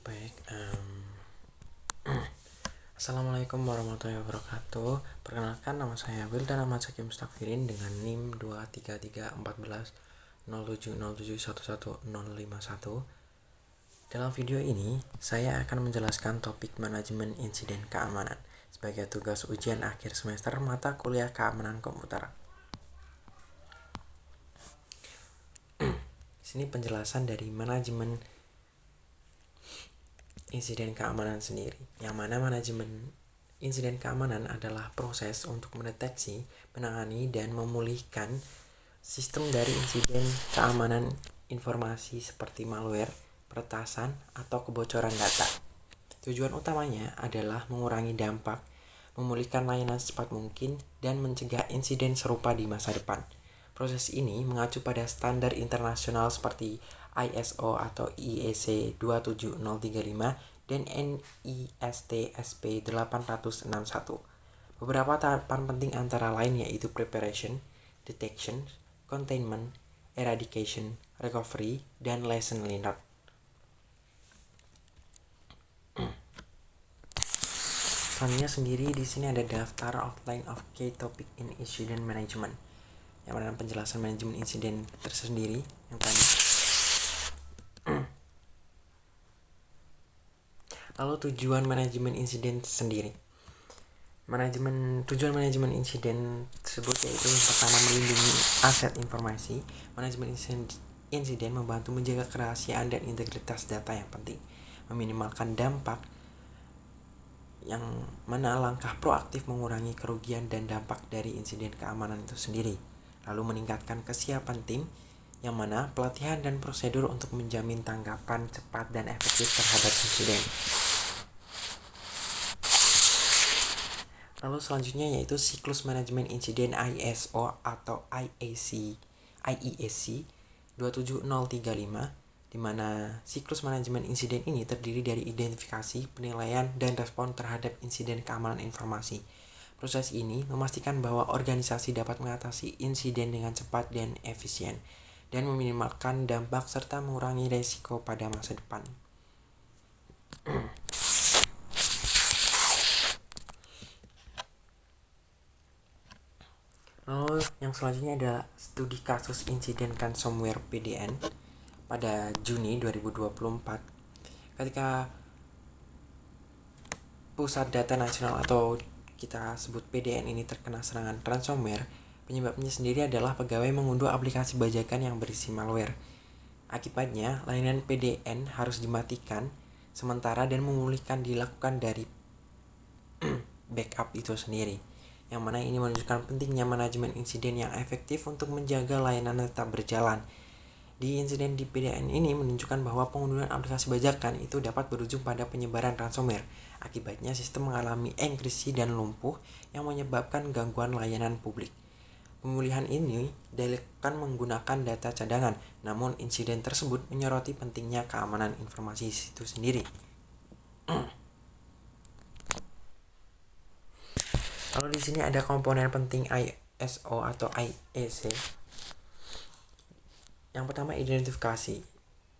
Baik, Assalamualaikum warahmatullahi wabarakatuh. Perkenalkan, nama saya Wildan Ahmad Zaki Mustafirin dengan NIM 2331407071151. Dalam video ini, saya akan menjelaskan topik manajemen insiden keamanan sebagai tugas ujian akhir semester mata kuliah keamanan komputer. Di sini penjelasan dari manajemen insiden keamanan sendiri, yang mana manajemen insiden keamanan adalah proses untuk mendeteksi, menangani, dan memulihkan sistem dari insiden keamanan informasi seperti malware, peretasan, atau kebocoran data. Tujuan utamanya adalah mengurangi dampak, memulihkan layanan secepat mungkin, dan mencegah insiden serupa di masa depan. Proses ini mengacu pada standar internasional seperti ISO atau IEC 27035 dan NIST SP 861. Beberapa tahapan penting antara lain yaitu preparation, detection, containment, eradication, recovery, dan lesson learned. Selanjutnya sendiri di sini ada daftar outline of key topic in incident management, yang mana penjelasan manajemen insiden tersendiri yang tadi. Lalu tujuan manajemen insiden sendiri. Tujuan manajemen insiden tersebut yaitu yang pertama melindungi aset informasi. Manajemen insiden membantu menjaga kerahasiaan dan integritas data yang penting, meminimalkan dampak, yang mana langkah proaktif mengurangi kerugian dan dampak dari insiden keamanan itu sendiri. Lalu meningkatkan kesiapan tim, yang mana pelatihan dan prosedur untuk menjamin tanggapan cepat dan efektif terhadap insiden. Lalu selanjutnya yaitu siklus manajemen insiden ISO atau IEC 27035, di mana siklus manajemen insiden ini terdiri dari identifikasi, penilaian, dan respon terhadap insiden keamanan informasi. Proses ini memastikan bahwa organisasi dapat mengatasi insiden dengan cepat dan efisien, dan meminimalkan dampak serta mengurangi risiko pada masa depan. Lalu yang selanjutnya adalah studi kasus insiden ransomware PDN pada Juni 2024, ketika Pusat Data Nasional atau kita sebut PDN ini terkena serangan ransomware. Penyebabnya sendiri adalah pegawai mengunduh aplikasi bajakan yang berisi malware. Akibatnya, layanan PDN harus dimatikan sementara dan memulihkan dilakukan dari backup itu sendiri, yang mana ini menunjukkan pentingnya manajemen insiden yang efektif untuk menjaga layanan tetap berjalan. Di insiden di PDN ini menunjukkan bahwa pengunduhan aplikasi bajakan itu dapat berujung pada penyebaran ransomware. Akibatnya sistem mengalami enkripsi dan lumpuh yang menyebabkan gangguan layanan publik. Pemulihan ini dilakukan menggunakan data cadangan, namun insiden tersebut menyoroti pentingnya keamanan informasi itu sendiri. Lalu di sini ada komponen penting ISO atau IEC. Yang pertama identifikasi,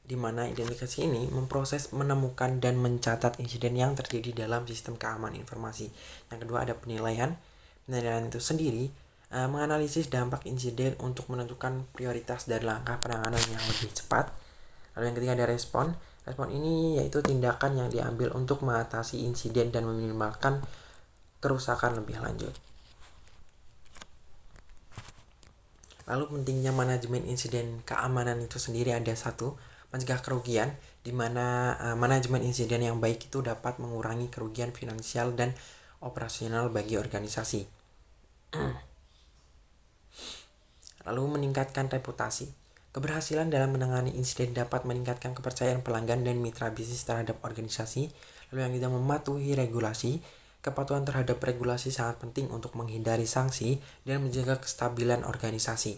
di mana identifikasi ini memproses, menemukan, dan mencatat insiden yang terjadi dalam sistem keamanan informasi. Yang kedua ada penilaian. Penilaian itu sendiri menganalisis dampak insiden untuk menentukan prioritas dan langkah penanganan yang lebih cepat. Lalu yang ketiga ada respon. Respon ini yaitu tindakan yang diambil untuk mengatasi insiden dan meminimalkan kerusakan lebih lanjut. Lalu pentingnya manajemen insiden keamanan itu sendiri ada satu, mencegah kerugian, di mana manajemen insiden yang baik itu dapat mengurangi kerugian finansial dan operasional bagi organisasi. Lalu meningkatkan reputasi. Keberhasilan dalam menangani insiden dapat meningkatkan kepercayaan pelanggan dan mitra bisnis terhadap organisasi. Lalu yang tidak mematuhi regulasi. Kepatuhan terhadap regulasi sangat penting untuk menghindari sanksi dan menjaga kestabilan organisasi.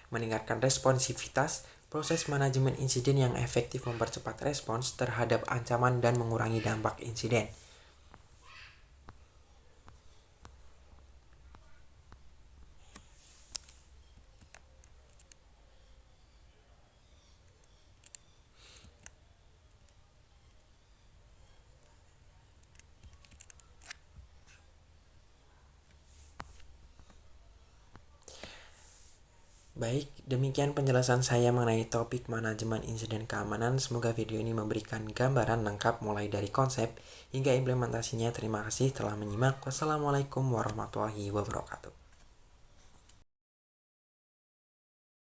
Meningkatkan responsivitas. Proses manajemen insiden yang efektif mempercepat respons terhadap ancaman dan mengurangi dampak insiden. Baik, demikian penjelasan saya mengenai topik manajemen insiden keamanan. Semoga video ini memberikan gambaran lengkap mulai dari konsep hingga implementasinya. Terima kasih telah menyimak. Wassalamualaikum warahmatullahi wabarakatuh.